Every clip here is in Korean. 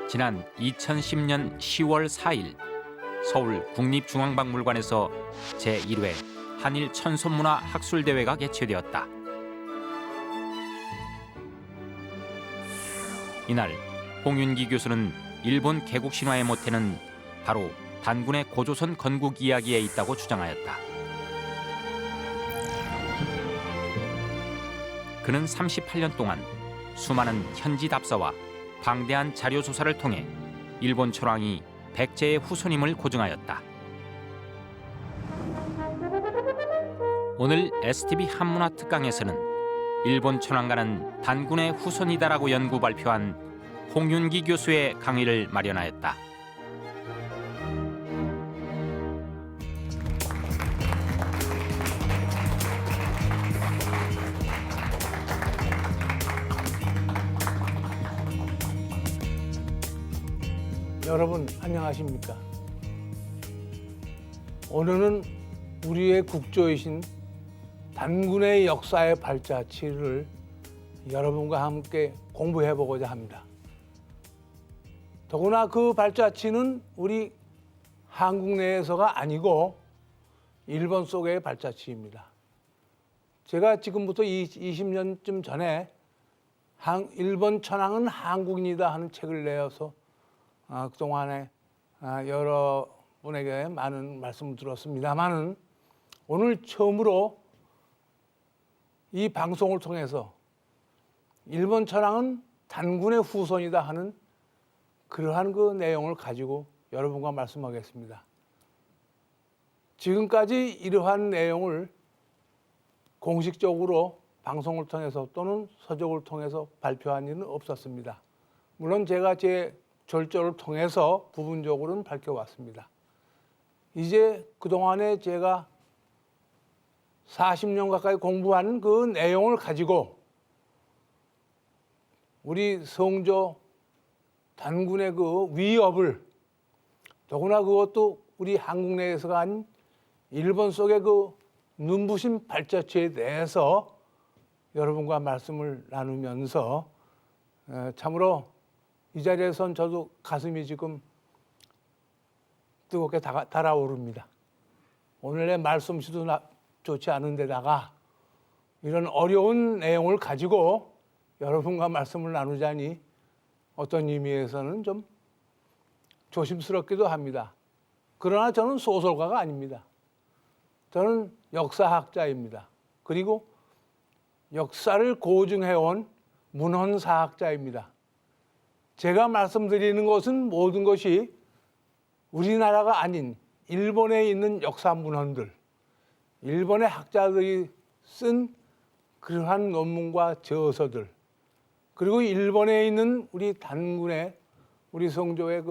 지난 2010년 10월 4일 서울 국립중앙박물관에서 제1회 한일 천손문화 학술대회가 개최되었다. 이날 홍윤기 교수는 일본 개국 신화의 모태는 바로 단군의 고조선 건국 이야기에 있다고 주장하였다. 그는 38년 동안 수많은 현지 답사와 방대한 자료 조사를 통해 일본 천황이 백제의 후손임을 고증하였다. 오늘 STV 한문화 특강에서는 일본 천황가는 단군의 후손이다라고 연구 발표한 홍윤기 교수의 강의를 마련하였다. 여러분 안녕하십니까? 오늘은 우리의 국조이신 단군의 역사의 발자취를 여러분과 함께 공부해 보고자 합니다. 더구나 그 발자취는 우리 한국 내에서가 아니고 일본 속의 발자취입니다. 제가 지금부터 20년쯤 전에 일본 천황은 한국인이다 하는 책을 내어서 그동안에 여러분에게 많은 말씀을 들었습니다만은 오늘 처음으로 이 방송을 통해서 일본 천황은 단군의 후손이다 하는 그러한 그 내용을 가지고 여러분과 말씀하겠습니다. 지금까지 이러한 내용을 공식적으로 방송을 통해서 또는 서적을 통해서 발표한 일은 없었습니다. 물론 제가 제 절조를 통해서 부분적으로는 밝혀왔습니다. 이제 그동안에 제가 40년 가까이 공부한 그 내용을 가지고 우리 성조 단군의 그 위협을 더구나 그것도 우리 한국 내에서가 아닌 일본 속의 그 눈부신 발자취에 대해서 여러분과 말씀을 나누면서 참으로 이 자리에선 저도 가슴이 지금 뜨겁게 달아오릅니다. 오늘의 말씀수도 좋지 않은 데다가 이런 어려운 내용을 가지고 여러분과 말씀을 나누자니 어떤 의미에서는 좀 조심스럽기도 합니다. 그러나 저는 소설가가 아닙니다. 저는 역사학자입니다. 그리고 역사를 고증해온 문헌사학자입니다. 제가 말씀드리는 것은 모든 것이 우리나라가 아닌 일본에 있는 역사 문헌들, 일본의 학자들이 쓴 그러한 논문과 저서들, 그리고 일본에 있는 우리 단군의 우리 성조의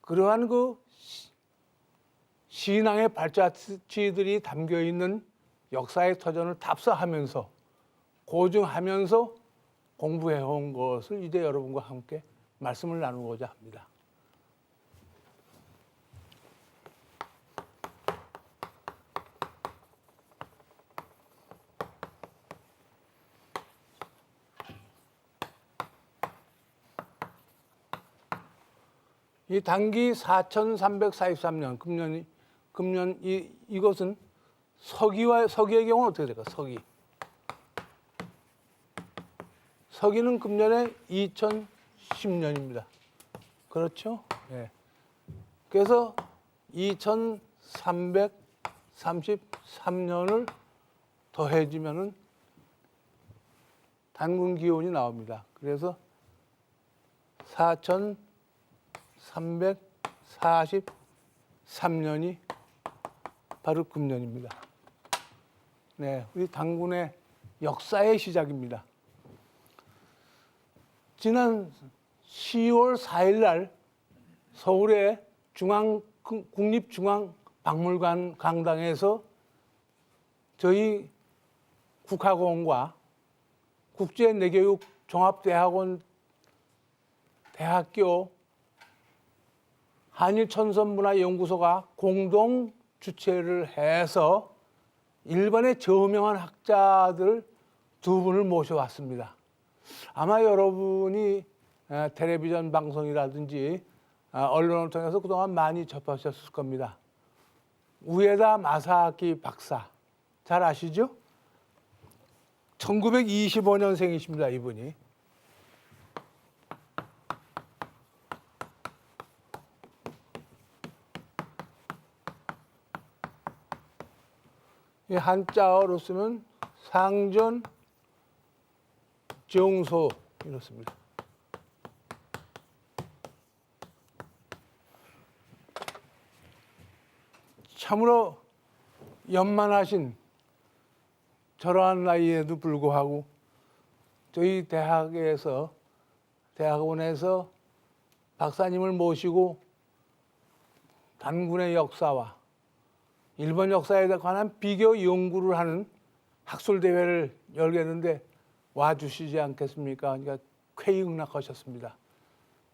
그러한 그 신앙의 발자취들이 담겨 있는 역사의 터전을 답사하면서 고증하면서 공부해온 것을 이제 여러분과 함께 말씀을 나누고자 합니다. 이 단기 4343년 금년 이것은 서기의 경우는 어떻게 될까? 서기는 금년에 2010년입니다. 그렇죠? 네. 그래서 2333년을 더해지면은 단군 기원이 나옵니다. 그래서 4343년이 바로 금년입니다. 네, 우리 단군의 역사의 시작입니다. 지난 10월 4일 날 서울의 국립중앙박물관 강당에서 저희 국학원과 국제내교육 대학교 한일천선문화연구소가 공동 주최를 해서 일본의 저명한 학자들 두 분을 모셔왔습니다. 아마 여러분이 텔레비전 방송이라든지 언론을 통해서 그동안 많이 접하셨을 겁니다. 우에다 마사aki 박사 잘 아시죠? 1925년생이십니다. 이분이. 이 한자어로 쓰면 상전 정소 이렇습니다. 참으로 연만하신 저러한 나이에도 불구하고 저희 대학원에서 박사님을 모시고 단군의 역사와 일본 역사에 관한 비교 연구를 하는 학술 대회를 열겠는데 와주시지 않겠습니까? 그러니까 쾌의응낙하셨습니다.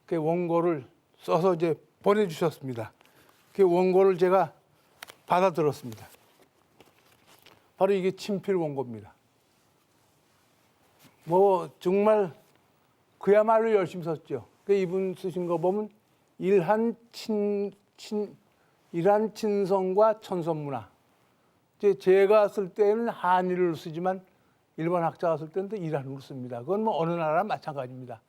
그 원고를 써서 이제 보내주셨습니다. 그 원고를 제가 받아들었습니다. 바로 이게 친필 원고입니다. 뭐 정말 그야말로 열심히 썼죠. 그 이분 쓰신 거 보면 일한 친성과 천선문화. 제가 쓸 때는 한일을 쓰지만 일본 학자가 쓸 때는 또 일한으로 씁니다. 그건 뭐 어느 나라나 마찬가지입니다.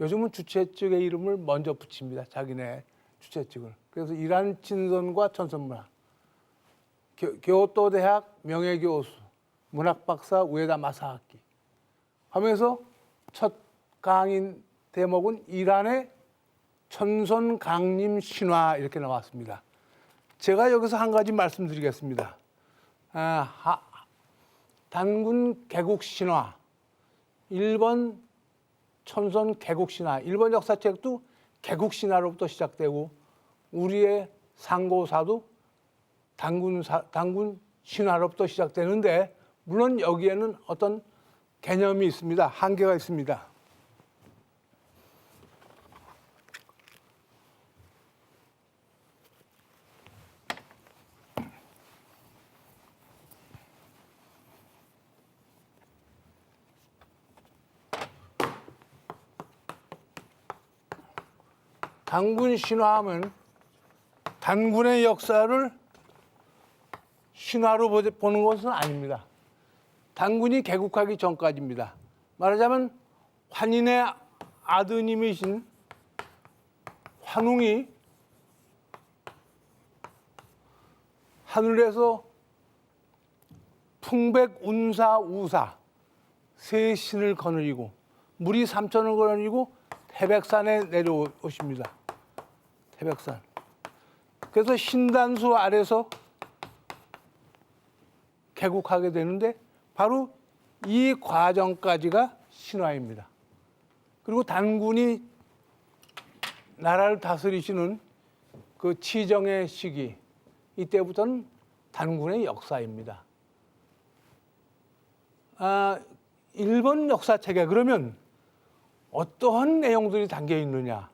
요즘은 주최측의 이름을 먼저 붙입니다. 자기네 주최측을. 그래서 일한 친선과 천선문화. 교토 대학 명예교수, 문학박사 우에다 마사aki 하면서 첫 강의 대목은 이란의 천선 강림 신화 이렇게 나왔습니다. 제가 여기서 한 가지 말씀드리겠습니다. 단군 개국 신화, 일본 천선 개국 신화, 일본 역사책도 개국 신화로부터 시작되고 우리의 상고사도 단군 신화로부터 시작되는데 물론 여기에는 어떤 개념이 있습니다. 한계가 있습니다. 단군 신화하면 단군의 역사를 신화로 보는 것은 아닙니다. 단군이 개국하기 전까지입니다. 말하자면 환인의 아드님이신 환웅이 하늘에서 풍백운사 우사 세 신을 거느리고 무리 3천을 거느리고 태백산에 내려오십니다. 태백산. 그래서 신단수 아래서 개국하게 되는데 바로 이 과정까지가 신화입니다. 그리고 단군이 나라를 다스리시는 그 치정의 시기, 이때부터는 단군의 역사입니다. 일본 역사책에 그러면 어떠한 내용들이 담겨 있느냐?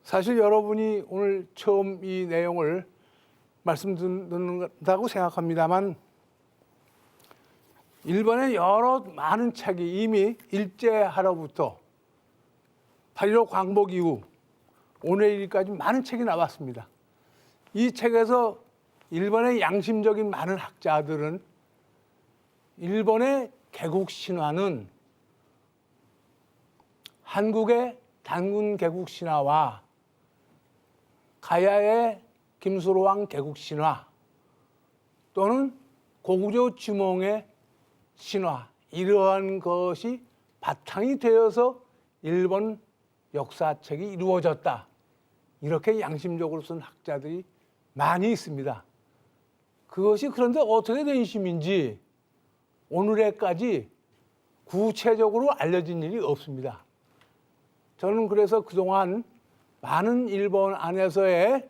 사실 여러분이 오늘 처음 이 내용을 말씀드린다고 생각합니다만 일본의 여러 많은 책이 이미 일제하로부터 8.15 광복 이후 오늘까지 많은 책이 나왔습니다. 이 책에서 일본의 양심적인 많은 학자들은 일본의 개국 신화는 한국의 단군 개국 신화와 가야의 김수로왕 개국 신화 또는 고구려 주몽의 신화 이러한 것이 바탕이 되어서 일본 역사책이 이루어졌다. 이렇게 양심적으로 쓴 학자들이 많이 있습니다. 그것이 그런데 어떻게 된 심인지 오늘에까지 구체적으로 알려진 일이 없습니다. 저는 그래서 그동안 많은 일본 안에서의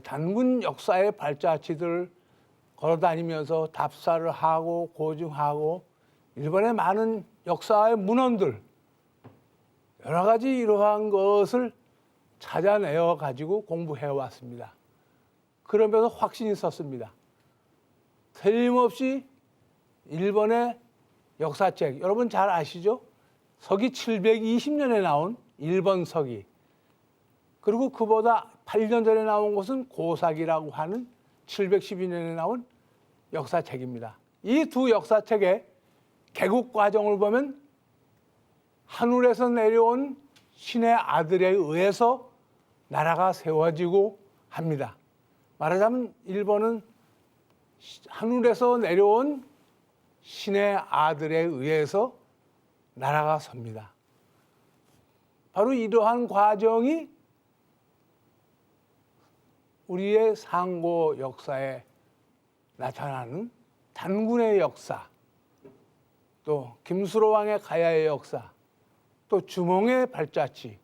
단군 역사의 발자취들을 걸어다니면서 답사를 하고 고증하고 일본의 많은 역사의 문헌들 여러 가지 이러한 것을 찾아내어 가지고 공부해 왔습니다. 그러면서 확신이 섰습니다. 틀림없이 일본의 역사책 여러분 잘 아시죠? 서기 720년에 나온 일본서기, 그리고 그보다 8년 전에 나온 것은 고사기라고 하는 712년에 나온 역사책입니다. 이 두 역사책의 개국 과정을 보면 하늘에서 내려온 신의 아들에 의해서 나라가 세워지고 합니다. 말하자면 일본은 하늘에서 내려온 신의 아들에 의해서 나라가 섭니다. 바로 이러한 과정이 우리의 상고 역사에 나타나는 단군의 역사, 또 김수로 왕의 가야의 역사, 또 주몽의 발자취,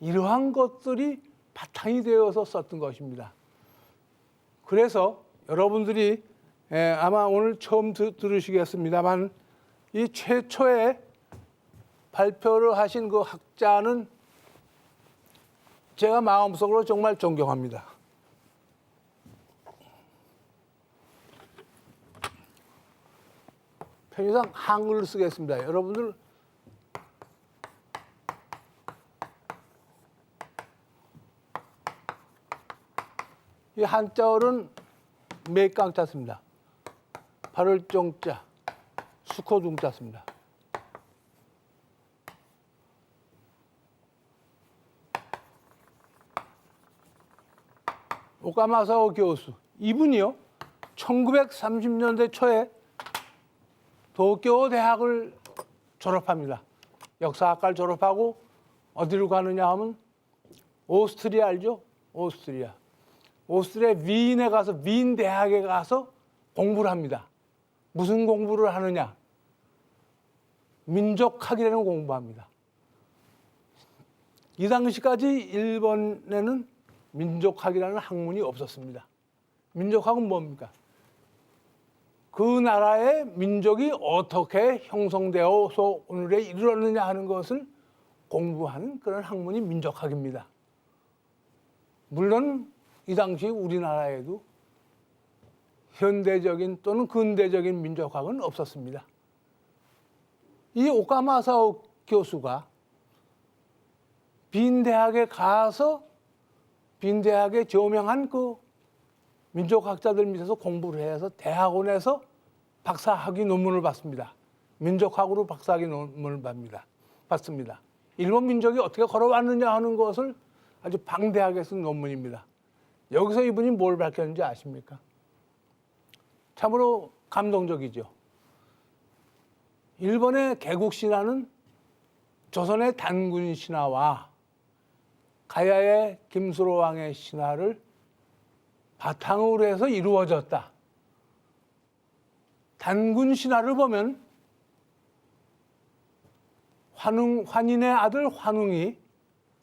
이러한 것들이 바탕이 되어서 썼던 것입니다. 그래서 여러분들이 아마 오늘 처음 들으시겠습니다만 이 최초의 발표를 하신 그 학자는 제가 마음속으로 정말 존경합니다. 편의상 한글을 쓰겠습니다. 여러분들 이 한자어는 매깡자 씁니다. 발을정자, 수코둥자 씁니다. 오카마사오 교수, 이분이요 1930년대 초에 도쿄 대학을 졸업합니다. 역사학과를 졸업하고 어디로 가느냐 하면 오스트리아 알죠? 오스트리아 위인에 가서 위인 대학에 가서 공부를 합니다. 무슨 공부를 하느냐? 민족학이라는 공부합니다. 이 당시까지 일본에는 민족학이라는 학문이 없었습니다. 민족학은 뭡니까? 그 나라의 민족이 어떻게 형성되어서 오늘에 이르렀느냐 하는 것을 공부하는 그런 학문이 민족학입니다. 물론 이 당시 우리나라에도 현대적인 또는 근대적인 민족학은 없었습니다. 이 오카마사오 교수가 빈대학에 가서 빈대학에 저명한 그 민족학자들 밑에서 공부를 해서 대학원에서 박사학위 논문을 받습니다. 민족학으로 박사학위 논문을 받습니다. 일본 민족이 어떻게 걸어왔느냐 하는 것을 아주 방대하게 쓴 논문입니다. 여기서 이분이 뭘 밝혔는지 아십니까? 참으로 감동적이죠. 일본의 개국 신화는 조선의 단군 신화와 가야의 김수로 왕의 신화를 바탕으로 해서 이루어졌다. 단군 신화를 보면 환인의 아들 환웅이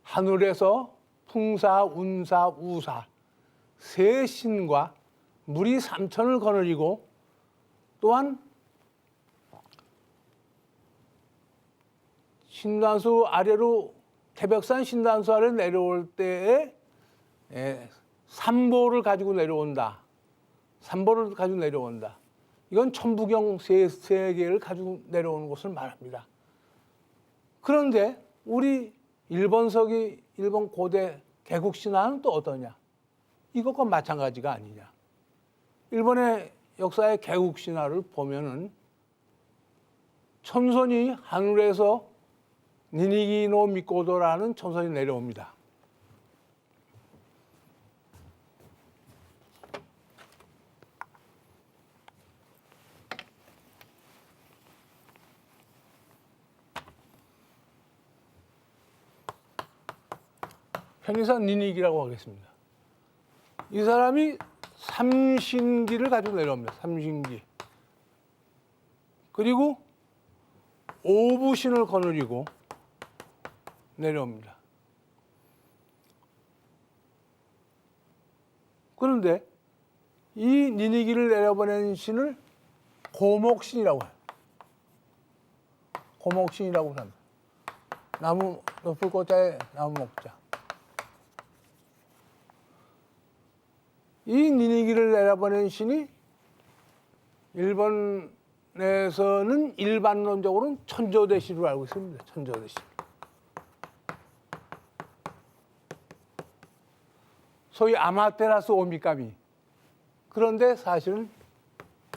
하늘에서 풍사, 운사, 우사 세 신과 무리 3천을 거느리고 또한 신단수 아래로 태백산 신단수 아래 내려올 때에 삼보를 가지고 내려온다. 삼보를 가지고 내려온다. 이건 천부경 세 개를 가지고 내려오는 것을 말합니다. 그런데 우리 일본서기, 일본 고대 개국 신화는 또 어떠냐? 이것과 마찬가지가 아니냐? 일본의 역사의 개국 신화를 보면은 천손이 하늘에서 니니기노 미코도라는 천손이 내려옵니다. 편의상 니니기라고 하겠습니다. 이 사람이 삼신기를 가지고 내려옵니다. 삼신기. 그리고 오부신을 거느리고 내려옵니다. 그런데 이 니니기를 내려보낸 신을 고목신이라고 해요. 고목신이라고 합니다. 나무 높을 꽃자에 나무 먹자. 이 니니기를 내려보낸 신이 일본에서는 일반론적으로는 천조대시로 알고 있습니다. 천조대시. 소위 아마테라스 오미카미. 그런데 사실은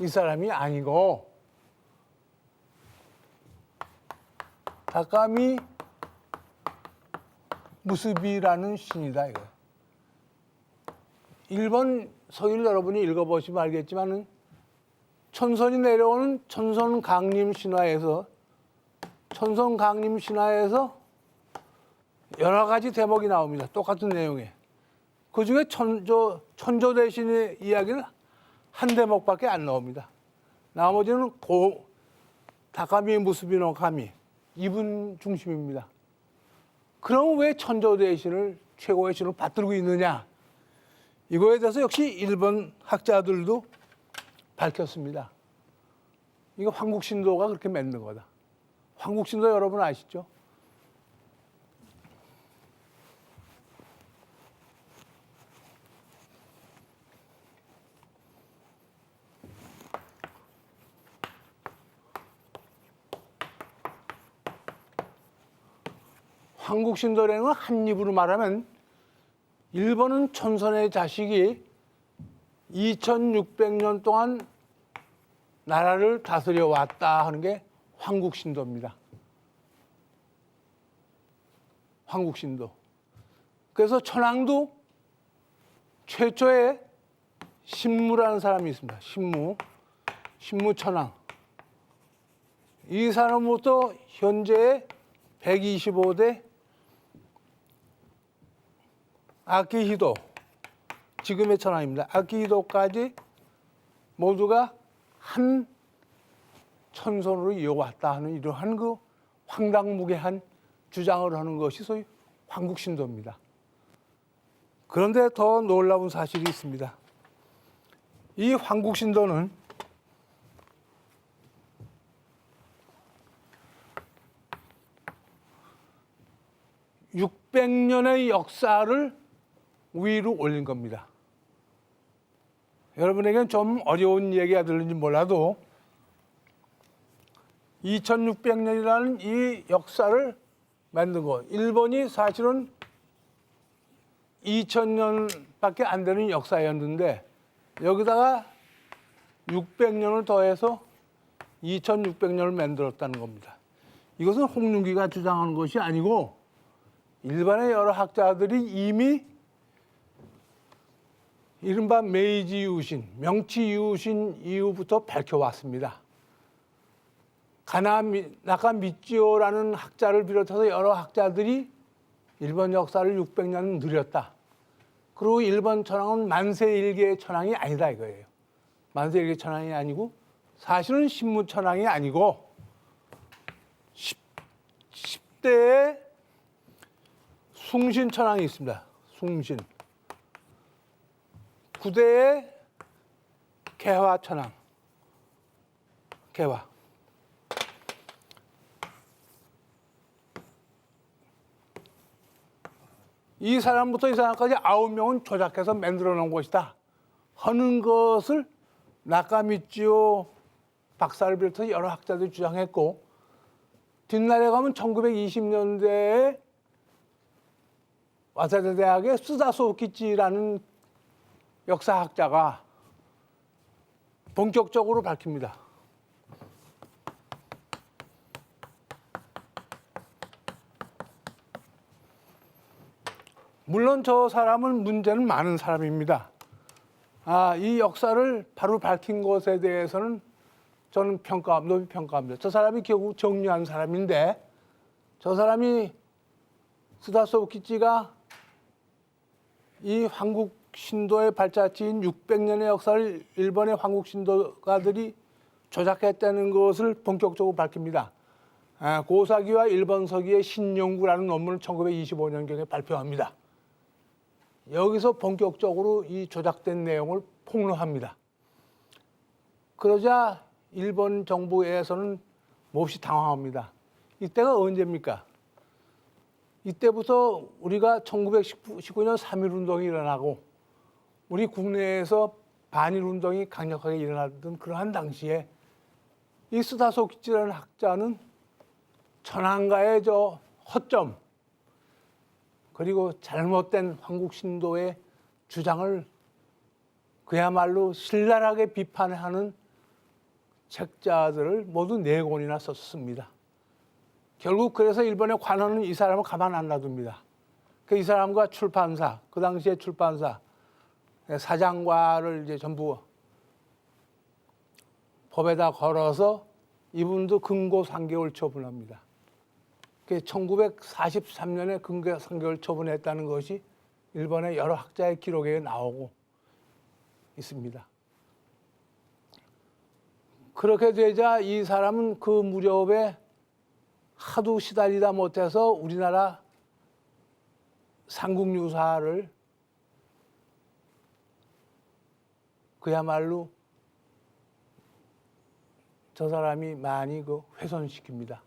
이 사람이 아니고 다카미 무스비라는 신이다 이거. 일본 서일 여러분이 읽어보시면 알겠지만은 천선이 내려오는 천선 강림 신화에서 여러 가지 대목이 나옵니다. 똑같은 내용에. 그 중에 천조 대신의 이야기는 한 대목밖에 안 나옵니다. 나머지는 다카미 무스비노 카미 이분 중심입니다. 그럼 왜 천조 대신을 최고의 신으로 받들고 있느냐? 이거에 대해서 역시 일본 학자들도 밝혔습니다. 이거 황국신도가 그렇게 만든 거다. 황국신도 여러분 아시죠? 황국신도라는 건 한 입으로 말하면 일본은 천선의 자식이 2600년 동안 나라를 다스려 왔다 하는 게 황국신도입니다. 황국신도. 그래서 천황도 최초의 신무라는 사람이 있습니다. 신무 천황. 이 사람부터 현재 125대 아키히도, 지금의 천황입니다. 아키히도까지 모두가 한 천손으로 이어왔다 하는 이러한 그 황당무계한 주장을 하는 것이 소위 황국신도입니다. 그런데 더 놀라운 사실이 있습니다. 이 황국신도는 600년의 역사를 위로 올린 겁니다. 여러분에게는 좀 어려운 얘기가 들리는지 몰라도 2600년이라는 이 역사를 만든 것. 일본이 사실은 2000년밖에 안 되는 역사였는데 여기다가 600년을 더해서 2600년을 만들었다는 겁니다. 이것은 홍윤기가 주장하는 것이 아니고 일반의 여러 학자들이 이미 이른바 메이지 유신, 명치 유신 이후부터 밝혀왔습니다. 나카미치오라는 학자를 비롯해서 여러 학자들이 일본 역사를 600년 느렸다. 그리고 일본 천황은 만세일계의 천황이 아니다 이거예요. 만세일계 천황이 아니고 사실은 신무 천황이 아니고 10대의 숭신 천황이 있습니다. 숭신. 9대의 개화 천황. 개화. 이 사람부터 이 사람까지 9명은 조작해서 만들어 놓은 것이다 하는 것을 나카미치오 박사를 비롯해서 여러 학자들이 주장했고 뒷날에 가면 1920년대에 와세다 대학의 스다소키치라는 역사학자가 본격적으로 밝힙니다. 물론 저 사람은 문제는 많은 사람입니다. 이 역사를 바로 밝힌 것에 대해서는 저는 높이 평가합니다. 저 사람이 결국 정리한 사람인데 저 사람이 스다소키치가 이 황국신도의 발자취인 600년의 역사를 일본의 황국신도가들이 조작했다는 것을 본격적으로 밝힙니다. 고사기와 일본서기의 신연구라는 논문을 1925년경에 발표합니다. 여기서 본격적으로 이 조작된 내용을 폭로합니다. 그러자 일본 정부에서는 몹시 당황합니다. 이때가 언제입니까? 이때부터 우리가 1919년 3.1운동이 일어나고 우리 국내에서 반일운동이 강력하게 일어나던 그러한 당시에 이 스다소키치라는 학자는 천황가의 저 허점 그리고 잘못된 황국신도의 주장을 그야말로 신랄하게 비판하는 책자들을 모두 4권이나 썼습니다. 결국 그래서 일본의 관원은 이 사람을 가만 안 놔둡니다. 이 사람과 출판사, 그 당시에 출판사 사장과를 이제 전부 법에다 걸어서 이분도 금고 3개월 처분합니다. 1943년에 금고 3개월 처분했다는 것이 일본의 여러 학자의 기록에 나오고 있습니다. 그렇게 되자 이 사람은 그 무렵에 하도 시달리다 못해서 우리나라 삼국유사를 그야말로 저 사람이 많이 훼손시킵니다.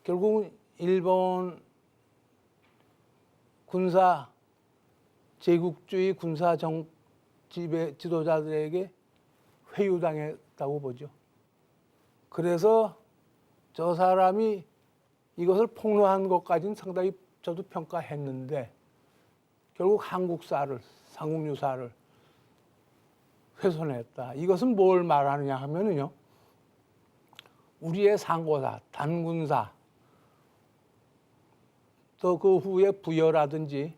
결국은 일본 군사 제국주의 군사 지도자들에게 회유당했다고 보죠. 그래서 저 사람이 이것을 폭로한 것까지는 상당히 저도 평가했는데 결국 한국사를, 삼국유사를 훼손했다. 이것은 뭘 말하느냐 하면은요. 우리의 상고사, 단군사, 또 그 후에 부여라든지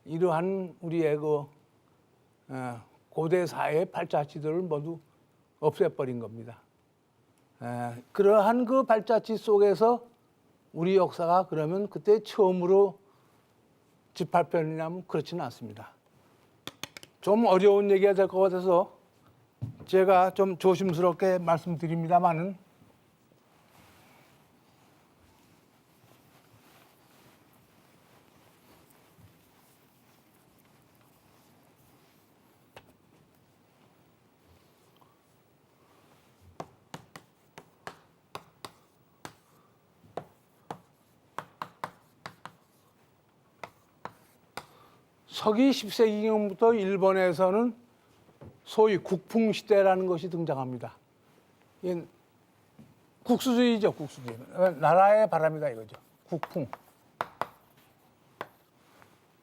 이러한 우리의 고대사의 발자취들을 모두 없애버린 겁니다. 그러한 그 발자취 속에서 우리 역사가 그러면 그때 처음으로 짓밟혔느냐면 그렇지는 않습니다. 좀 어려운 얘기가 될 것 같아서 제가 좀 조심스럽게 말씀드립니다만은 서기 10세기경부터 일본에서는 소위 국풍시대라는 것이 등장합니다. 국수주의죠, 국수주의. 나라의 바람이다 이거죠. 국풍.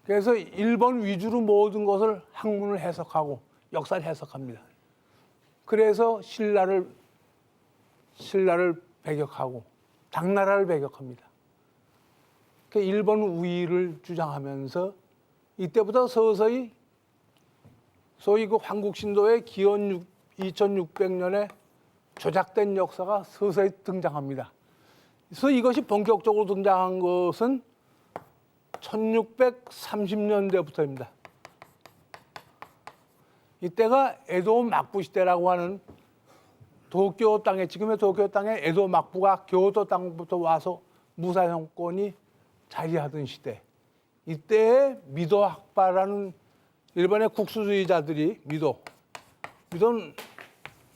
그래서 일본 위주로 모든 것을 학문을 해석하고 역사를 해석합니다. 그래서 신라를 배격하고 당나라를 배격합니다. 일본 우위를 주장하면서 이때부터 서서히 소위 그 황국신도의 기원 2600년에 조작된 역사가 서서히 등장합니다. 그래서 이것이 본격적으로 등장한 것은 1630년대부터입니다. 이때가 에도 막부 시대라고 하는 도쿄 땅에, 지금의 도쿄 땅에 에도 막부가 교도 땅부터 와서 무사 정권이 자리하던 시대. 이때의 미도 학파라는 일본의 국수주의자들이 미도는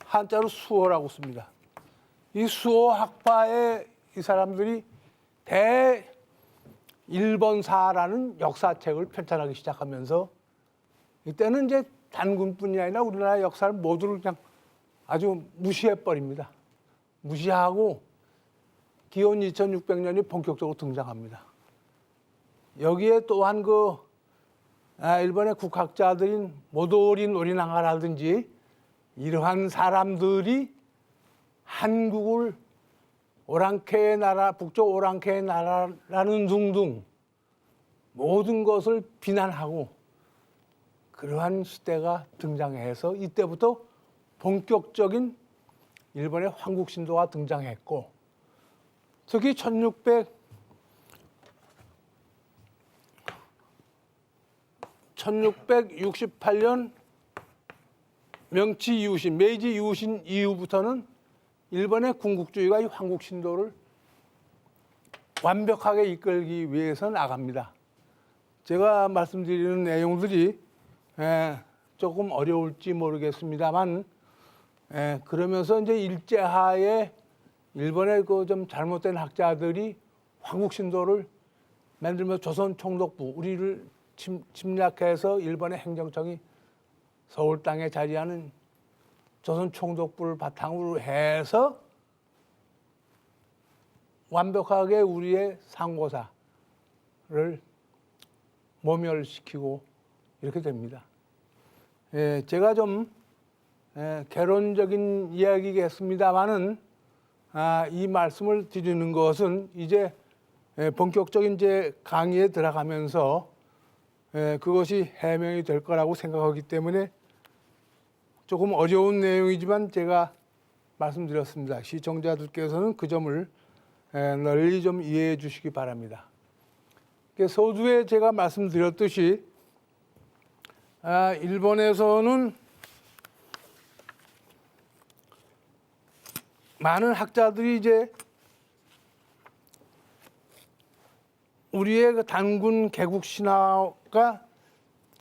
한자로 수호라고 씁니다. 이 수호 학파의 이 사람들이 대일본사라는 역사책을 편찬하기 시작하면서 이때는 이제 단군뿐이 아니라 우리나라 역사를 모두를 그냥 아주 무시해버립니다. 무시하고 기원 2600년이 본격적으로 등장합니다. 여기에 또한 일본의 국학자들인 모도리 노리나가라든지 이러한 사람들이 한국을 오랑캐의 나라, 북쪽 오랑캐의 나라라는 둥둥 모든 것을 비난하고 그러한 시대가 등장해서 이때부터 본격적인 일본의 황국신도가 등장했고 특히 1668년 명치 이후신, 메이지 이후신 이후부터는 일본의 군국주의가 이 황국신도를 완벽하게 이끌기 위해서 나갑니다. 제가 말씀드리는 내용들이 조금 어려울지 모르겠습니다만, 그러면서 이제 일제하에 일본의 그 좀 잘못된 학자들이 황국신도를 만들면서 조선 총독부, 우리를 침략해서 일본의 행정청이 서울 땅에 자리하는 조선 총독부를 바탕으로 해서 완벽하게 우리의 상고사를 모멸시키고 이렇게 됩니다. 제가 좀 개론적인 이야기겠습니다만은 이 말씀을 드리는 것은 이제 본격적인 제 강의에 들어가면서 그것이 해명이 될 거라고 생각하기 때문에 조금 어려운 내용이지만 제가 말씀드렸습니다. 시청자들께서는 그 점을 널리 좀 이해해 주시기 바랍니다. 서두에 제가 말씀드렸듯이 일본에서는 많은 학자들이 이제 우리의 그 단군 개국 신화가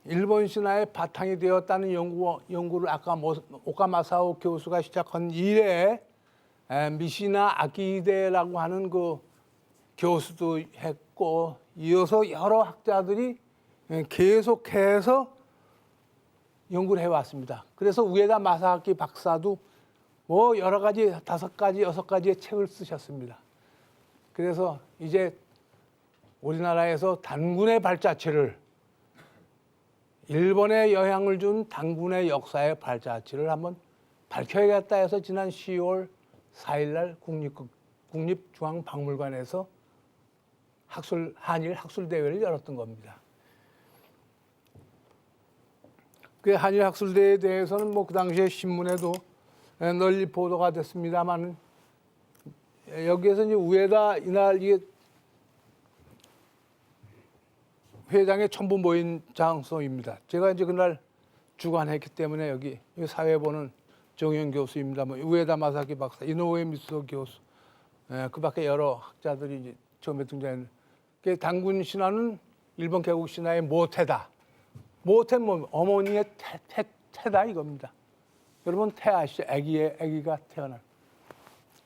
일본 신화의 바탕이 되었다는 연구를 아까 오카마사오 교수가 시작한 이래 미시나 아키히데라고 하는 그 교수도 했고 이어서 여러 학자들이 계속해서 연구를 해왔습니다. 그래서 우에다 마사하키 박사도 뭐 여러 가지 5가지, 6가지의 책을 쓰셨습니다. 그래서 이제 우리나라에서 단군의 발자취를 일본에 영향을 준 단군의 역사의 발자취를 한번 밝혀야겠다 해서 지난 10월 4일 날 국립중앙박물관에서 한일 학술대회를 열었던 겁니다. 그 한일 학술대회에 대해서는 뭐 그 당시에 신문에도 널리 보도가 됐습니다만 여기에서 이제 우에다 이날 이게 회장의 전부 모인 장소입니다. 제가 이제 그날 주관했기 때문에 여기 사회보는 정현 교수입니다. 뭐 우에다 마사키 박사, 이노우에 미소 교수, 그밖에 여러 학자들이 이제 처음에 등장했는데 단군 신화는 일본 개국 신화의 모태다. 모태 뭐 어머니의 태다 이겁니다. 여러분 태 아시죠? 아기가 태어난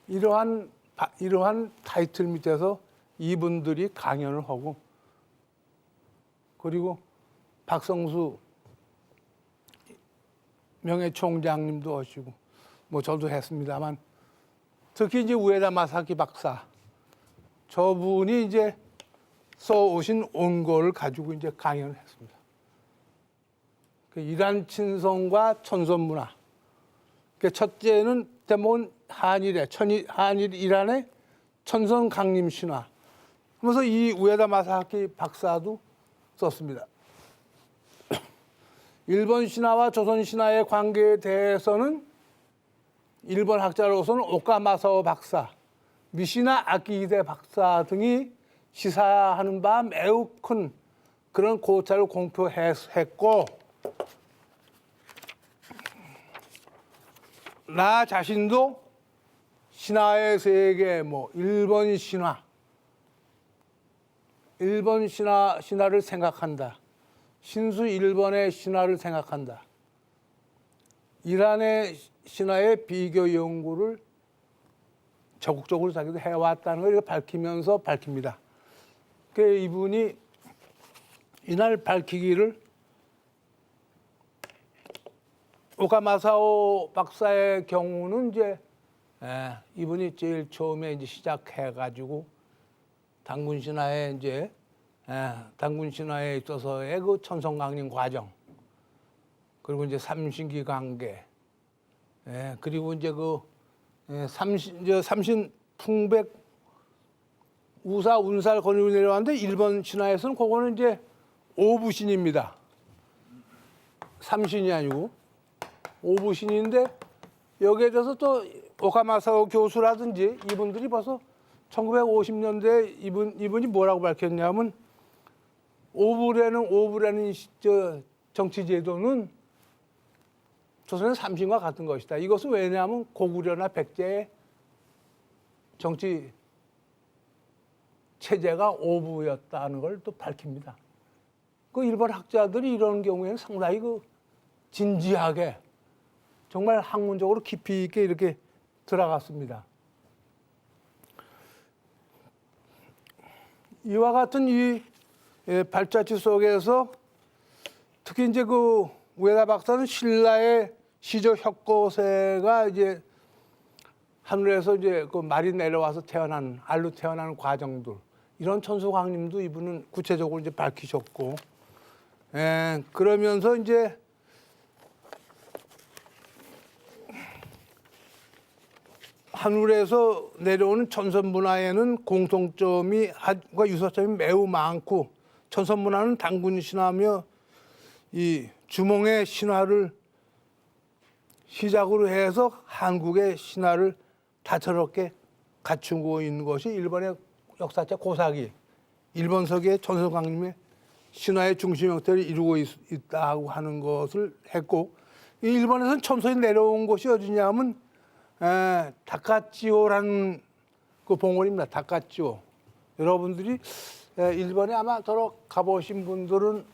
이러한 타이틀 밑에서 이분들이 강연을 하고 그리고 박성수 명예총장님도 하시고 뭐 저도 했습니다만 특히 이제 우에다 마사키 박사 저분이 이제 써오신 원고를 가지고 이제 강연을 했습니다. 그 이란 친성과 천선 문화. 그 첫째는 대목은 한일 이란의 천선 강림 신화. 그래서 이 우에다 마사키 박사도 썼습니다. 일본 신화와 조선 신화의 관계에 대해서는 일본 학자로서는 오카마사오 박사, 미시나 아키히데 박사 등이 시사하는 바 매우 큰 그런 고찰을 공표했고 나 자신도 신화의 세계, 뭐 일본 신화를 생각한다. 신수 일본의 신화를 생각한다. 이란의 신화의 비교 연구를 적극적으로 자기도 해왔다는 걸 밝히면서 밝힙니다. 그 이분이 이날 밝히기를 오카마사오 박사의 경우는 이제 이분이 제일 처음에 이제 시작해가지고 단군 신화에 이제 단군 신화에 있어서의 그 천성강림 과정 그리고 이제 삼신기 관계 그리고 이제 그 삼신 풍백 우사 운살 거리로 내려왔는데 일본 신화에서는 그거는 이제 오부신입니다. 삼신이 아니고 오부신인데 여기에 대해서 또 오카마사오 교수라든지 이분들이 벌써 1950년대 이분이 뭐라고 밝혔냐면 오부라는 정치 제도는 조선의 삼신과 같은 것이다. 이것은 왜냐하면 고구려나 백제의 정치 체제가 오부였다는 걸 또 밝힙니다. 그 일본 학자들이 이런 경우에는 상당히 그 진지하게 정말 학문적으로 깊이 있게 이렇게 들어갔습니다. 이와 같은 이 발자취 속에서 특히 이제 그 우에다 박사는 신라의 시조 혁고세가 이제 하늘에서 이제 그 말이 내려와서 알로 태어나는 과정들 이런 천수강림도 이분은 구체적으로 이제 밝히셨고 그러면서 이제 하늘에서 내려오는 천선 문화에는 공통점이 유사점이 매우 많고, 천선 문화는 단군 신화며 이 주몽의 신화를 시작으로 해서 한국의 신화를 다채롭게 갖추고 있는 것이 일본의 역사책 고사기, 일본서기의 천선강림의 신화의 중심 형태를 이루고 있다고 하는 것을 했고, 이 일본에서는 천선이 내려온 곳이 어디냐면 다카치오라는 그 봉우리입니다. 다카치오. 여러분들이 일본에 아마 더러 가보신 분들은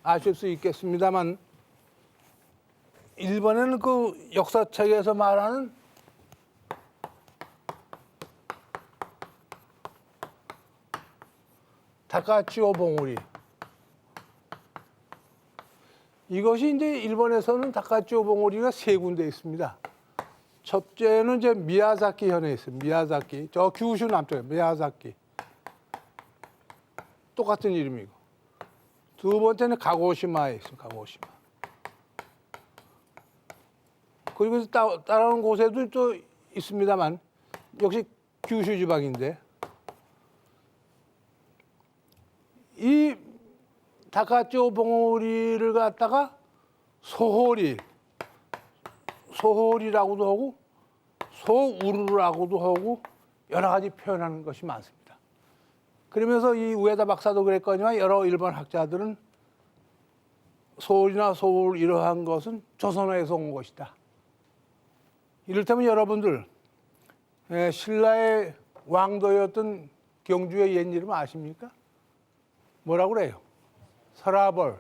아실 수 있겠습니다만, 일본에는 그 역사책에서 말하는 다카치오 봉우리, 이것이 이제 일본에서는 다카치오 봉우리가 세 군데 있습니다. 첫째는 이제 미야자키 현에 있습니다. 미야자키, 저 규슈 남쪽에 미야자키, 똑같은 이름이고. 두 번째는 가고시마에 있습니다. 가고시마. 그리고 따라오는 곳에도 또 있습니다만, 역시 규슈 지방인데, 이 다카치오 봉우리를 갖다가 소홀이라고도 하고 소우루라고도 하고 여러 가지 표현하는 것이 많습니다. 그러면서 이 우에다 박사도 그랬거니와 여러 일본 학자들은 소홀이나 소울 이러한 것은 조선어에서 온 것이다. 이를테면 여러분들 신라의 왕도였던 경주의 옛 이름 아십니까? 뭐라고 그래요? 서라벌,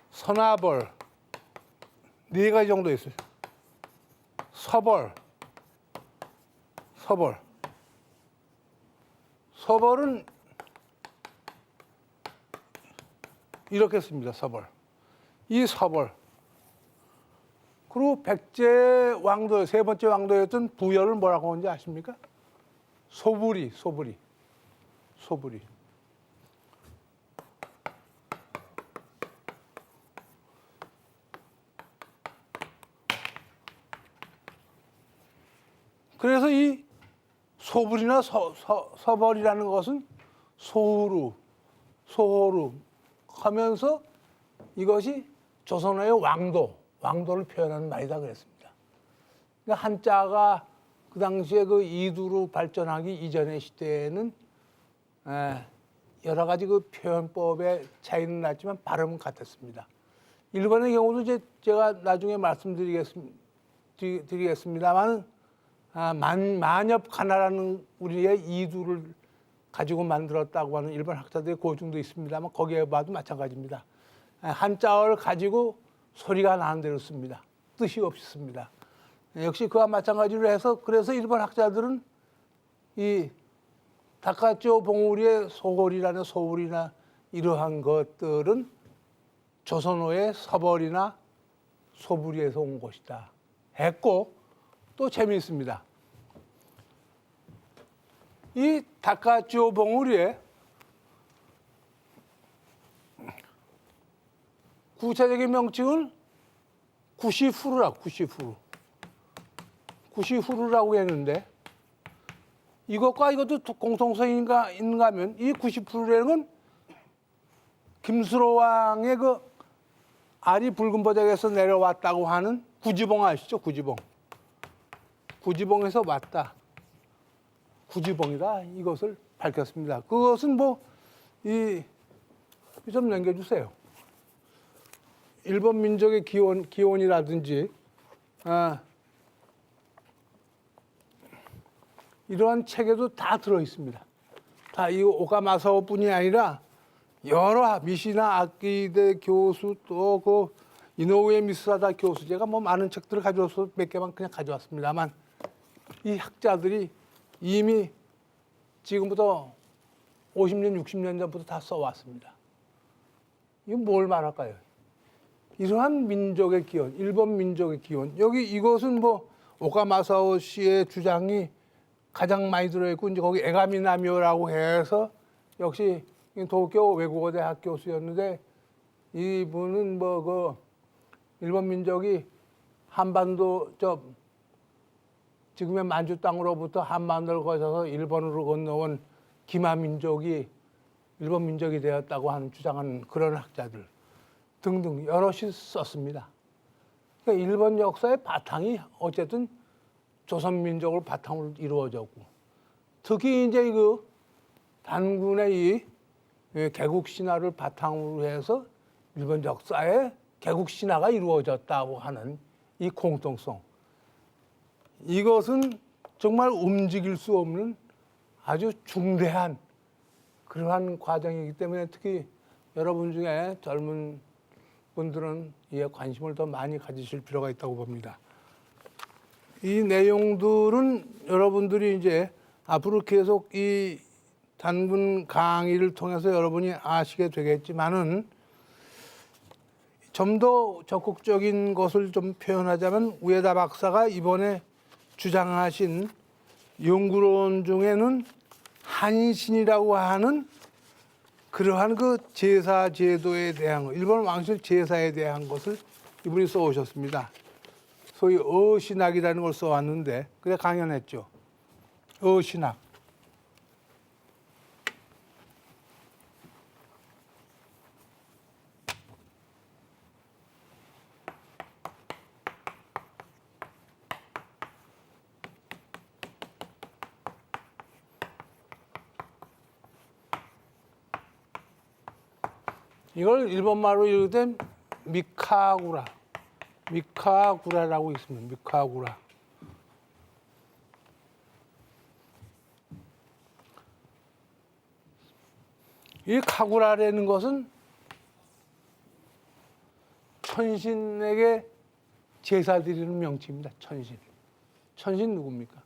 선화벌, 네 가지 정도 있어요. 서벌은 이렇게 씁니다. 이 서벌. 그리고 백제 왕도, 세 번째 왕도였던 부여를 뭐라고 하는지 아십니까? 소부리. 그래서 이 소불이나 서벌이라는 것은 소호루 하면서 이것이 조선어의 왕도를 표현하는 말이다 그랬습니다. 그러니까 한자가 그 당시에 그 이두로 발전하기 이전의 시대에는 여러 가지 그 표현법의 차이는 났지만 발음은 같았습니다. 일본의 경우도 이제 제가 나중에 말씀드리겠습니다만, 만엽 가나라는 우리의 이두를 가지고 만들었다고 하는 일본 학자들의 고증도 있습니다만, 거기에 봐도 마찬가지입니다. 한자어를 가지고 소리가 나는 대로 씁니다. 뜻이 없이 씁니다. 역시 그와 마찬가지로 해서, 그래서 일본 학자들은 이 다카치오 봉우리의 소골이라는 소울이나 이러한 것들은 조선어의 서벌이나 소부리에서 온 것이다 했고, 또 재미있습니다. 이 다카치오 봉우리의 구체적인 명칭은 구시후루라고 했는데, 이것과 이것도 공통성이 있는가 하면, 이 구시후루라는 건 김수로 왕의 그 알이 붉은 버덕에서 내려왔다고 하는 구지봉 아시죠? 구지봉에서 왔다. 구지봉이다. 이것을 밝혔습니다. 그것은 좀 넘겨주세요. 일본 민족의 기원이라든지 이러한 책에도 다 들어 있습니다. 다 이 오가마사오뿐이 아니라 여러 미시나 아키데 교수, 또 그 이노우에 미스사다 교수, 제가 많은 책들을 가져와서 몇 개만 그냥 가져왔습니다만, 이 학자들이 이미 지금부터 50년, 60년 전부터 다 써왔습니다. 이건 뭘 말할까요? 이러한 민족의 기원, 일본 민족의 기원. 여기 이것은 오가마사오 씨의 주장이 가장 많이 들어있고 이제 거기 에가미나미오라고 해서 역시 도쿄 외국어대 학 교수였는데 이분은 뭐 그 일본 민족이 한반도 지금의 만주 땅으로부터 한반도를 거쳐서 일본으로 건너온 기마 민족이 일본 민족이 되었다고 하는 주장하는 그런 학자들 등등 여럿이 썼습니다. 그러니까 일본 역사의 바탕이 어쨌든 조선 민족을 바탕으로 이루어졌고 특히 이제 그 단군의 이 개국 신화를 바탕으로 해서 일본 역사에 개국 신화가 이루어졌다고 하는 이 공통성 이것은 정말 움직일 수 없는 아주 중대한 그러한 과정이기 때문에 특히 여러분 중에 젊은 분들은 이에 관심을 더 많이 가지실 필요가 있다고 봅니다. 이 내용들은 여러분들이 이제 앞으로 계속 이 단군 강의를 통해서 여러분이 아시게 되겠지만은 좀 더 적극적인 것을 좀 표현하자면 우에다 박사가 이번에 주장하신 연구론 중에는 한신이라고 하는 그러한 그 제사 제도에 대한 것, 일본 왕실 제사에 대한 것을 이분이 써오셨습니다. 소위 어신학이라는 걸 써왔는데 그래 강연했죠. 어신학. 이걸 일본말로 이르되 미카구라라고 있습니다. 미카구라. 이 카구라라는 것은 천신에게 제사 드리는 명칭입니다. 천신. 천신 누굽니까?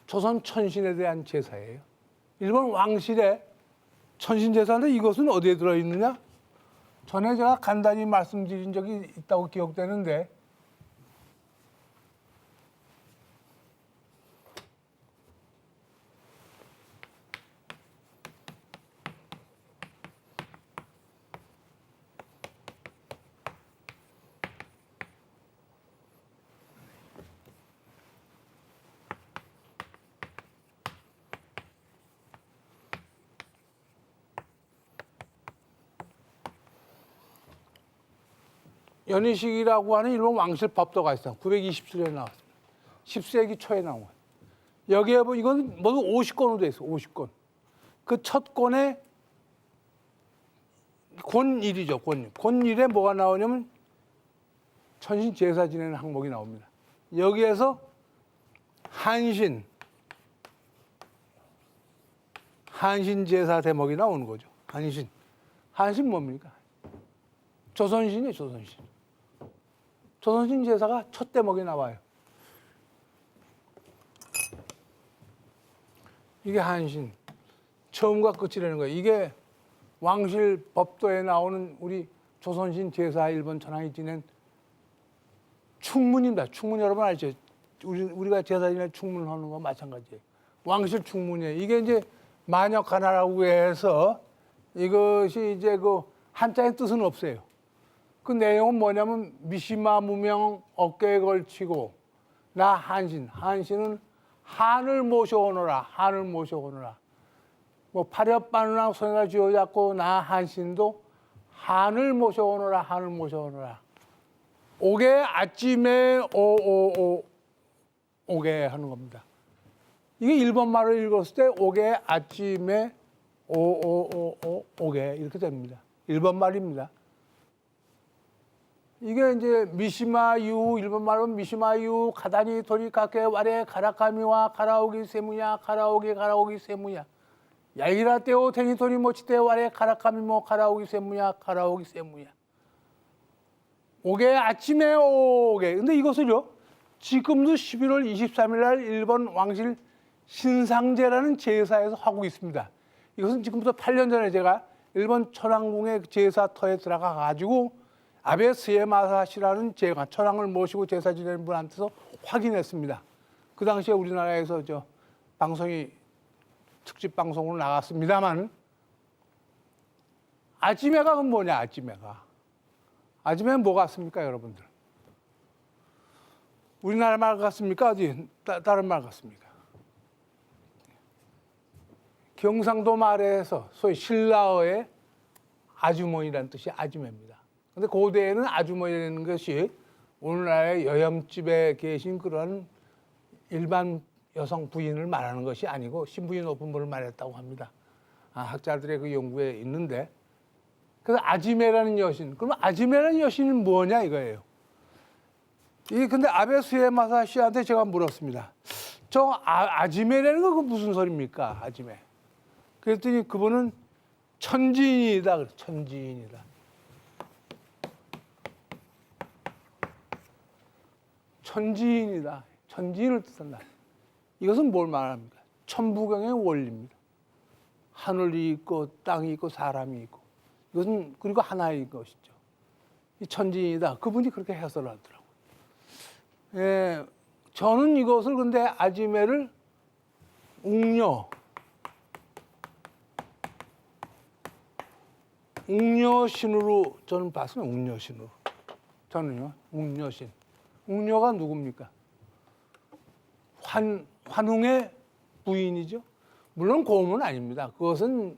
조선 천신에 대한 제사예요. 일본 왕실의 천신 제사인데 이것은 어디에 들어있느냐? 전에 제가 간단히 말씀드린 적이 있다고 기억되는데 연희식이라고 하는 일본 왕실 법도가 있어요. 927년에 나왔습니다. 10세기 초에 나온 거예요. 여기에 뭐 이건 모두 50권으로 돼 있어요. 50권. 그 첫 권에 권일이죠. 권일. 권일에 뭐가 나오냐면 천신 제사 지내는 항목이 나옵니다. 여기에서 한신 제사 대목이 나오는 거죠. 한신 뭡니까? 조선신이에요. 조선신 제사가 첫 대목에 나와요. 이게 한신. 처음과 끝이라는 거예요. 이게 왕실 법도에 나오는 우리 조선신 제사 일본 천황이 지낸 충문입니다. 충문 여러분 알죠? 우리가 제사 지내 충문하는 거 마찬가지예요. 왕실 충문이에요. 이게 이제 만역 하나라고 해서 이것이 이제 그 한자의 뜻은 없어요. 그 내용은 뭐냐면 미시마 무명 어깨에 걸치고 나 한신은 한을 모셔오너라. 뭐 파렵바누랑 손에다 쥐어잡고 나 한신도 한을 모셔오너라. 오게 아침에 오게 하는 겁니다. 이게 일본말로 읽었을 때 오게 아침에 오게 이렇게 됩니다. 일본말입니다. 이게 이제 미시마유 일본말로 미시마유 가다니 도리카케 와레 가라카미와 가라오기 세무야 야이라떼오 테니토리 모치테 와레 가라카미모 가라오기 세무야 오게 아침에 오게. 근데 이것을요 지금도 11월 23일 날 일본 왕실 신상제라는 제사에서 하고 있습니다. 이것은 지금부터 8년 전에 제가 일본 천황궁의 제사터에 들어가 가지고 아베 스에마사시라는 천황을 모시고 제사 지내는 분한테서 확인했습니다. 그 당시에 우리나라에서 저 방송이 특집 방송으로 나갔습니다만 아지매가 그건 뭐냐 아지매가. 아지매는 뭐 같습니까 여러분들? 우리나라 말 같습니까? 어디 다른 말 같습니까? 경상도 말에서 소위 신라어의 아주머니라는 뜻이 아지매입니다. 근데 고대에는 아주머니라는 것이 오늘날의 여염집에 계신 그런 일반 여성 부인을 말하는 것이 아니고 신분이 높은 분을 말했다고 합니다. 학자들의 그 연구에 있는데 그래서 아지매라는 여신. 그러면 아지매라는 여신은 뭐냐 이거예요. 근데 아베 수에마사 씨한테 제가 물었습니다. 저 아지매라는 거 무슨 소리입니까? 아지매. 그랬더니 그분은 천지인이다. 천지인이다. 천지인이다. 천지인을 뜻한다. 이것은 뭘 말합니까? 천부경의 원리입니다. 하늘이 있고 땅이 있고 사람이 있고 이것은 그리고 하나인 것이죠. 이 천지인이다. 그분이 그렇게 해설을 하더라고요. 예, 저는 이것을 근데 아지매를 웅녀신으로 저는 봤어요. 웅녀신으로. 저는요. 웅녀신. 웅녀가 누굽니까? 환웅의 부인이죠. 물론 고음은 아닙니다. 그것은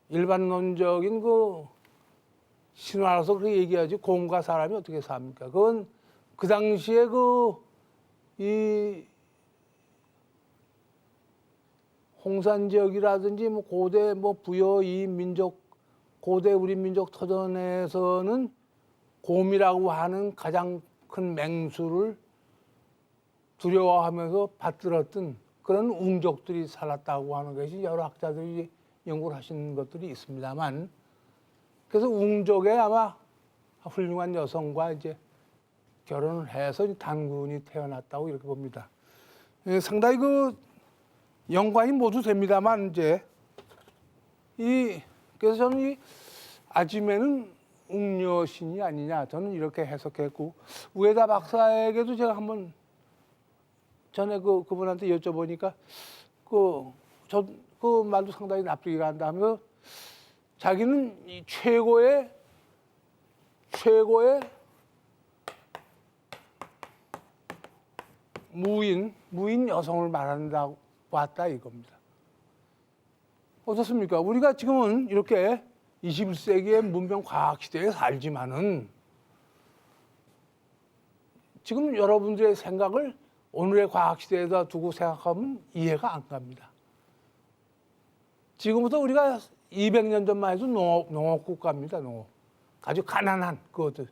일반론적인 그 신화라서 그렇게 얘기하지 고음과 사람이 어떻게 삽니까? 그건 그 당시에 이 홍산 지역이라든지 뭐 고대 뭐 부여 이 민족 고대 우리 민족 터전에서는 곰이라고 하는 가장 큰 맹수를 두려워하면서 받들었던 그런 웅족들이 살았다고 하는 것이 여러 학자들이 연구를 하신 것들이 있습니다만 그래서 웅족에 아마 훌륭한 여성과 이제 결혼을 해서 단군이 태어났다고 이렇게 봅니다. 상당히 그 연관이 모두 됩니다만 이제 그래서 저는 이 아지매는 웅녀신이 아니냐 저는 이렇게 해석했고 우에다 박사에게도 제가 한번 전에 그분한테 여쭤보니까 그 말도 상당히 납득이 간다 하면서 자기는 이 최고의 무인 여성을 말한다고 봤다 이겁니다. 어떻습니까? 우리가 지금은 이렇게 21세기의 문명 과학 시대에 살지만은 지금 여러분들의 생각을 오늘의 과학 시대에다 두고 생각하면 이해가 안 갑니다. 지금부터 우리가 200년 전만 해도 농업국가입니다. 농업. 아주 가난한 그것들.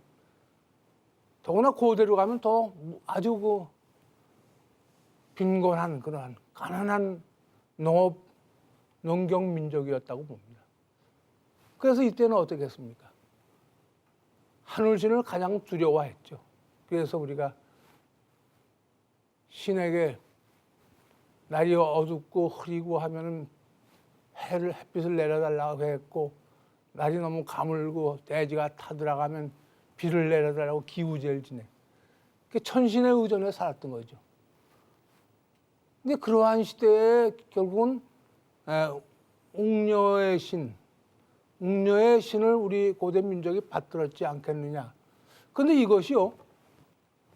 더구나 고대로 가면 더 아주 빈곤한 그러한 가난한 농경 민족이었다고 봅니다. 그래서 이때는 어떻게 했습니까? 하늘신을 가장 두려워했죠. 그래서 우리가 신에게 날이 어둡고 흐리고 하면은 햇빛을 내려달라고 했고 날이 너무 가물고 대지가 타들어가면 비를 내려달라고 기우제를 지내. 그 천신에 의존해 살았던 거죠. 근데 그러한 시대에 결국은 웅녀의 신을 우리 고대 민족이 받들었지 않겠느냐. 근데 이것이요.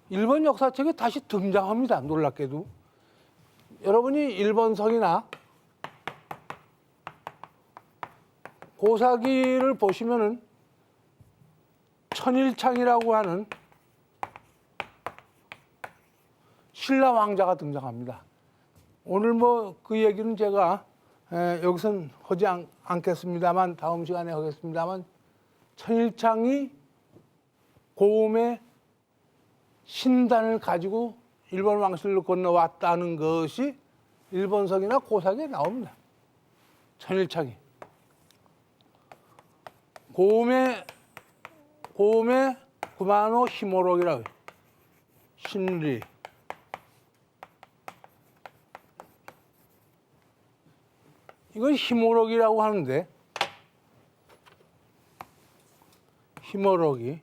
일본 역사책에 다시 등장합니다. 놀랍게도. 여러분이 일본성이나 고사기를 보시면은 천일창이라고 하는 신라 왕자가 등장합니다. 오늘 뭐 그 얘기는 제가 여기선 하지 않겠습니다만 다음 시간에 하겠습니다만 천일창이 고음의 신단을 가지고 일본 왕실로 건너왔다는 것이 일본성이나 고사기에 나옵니다. 천일창이. 고음의 구마노 히모록이라고 신리. 이건 히모록이라고 하는데 히모록이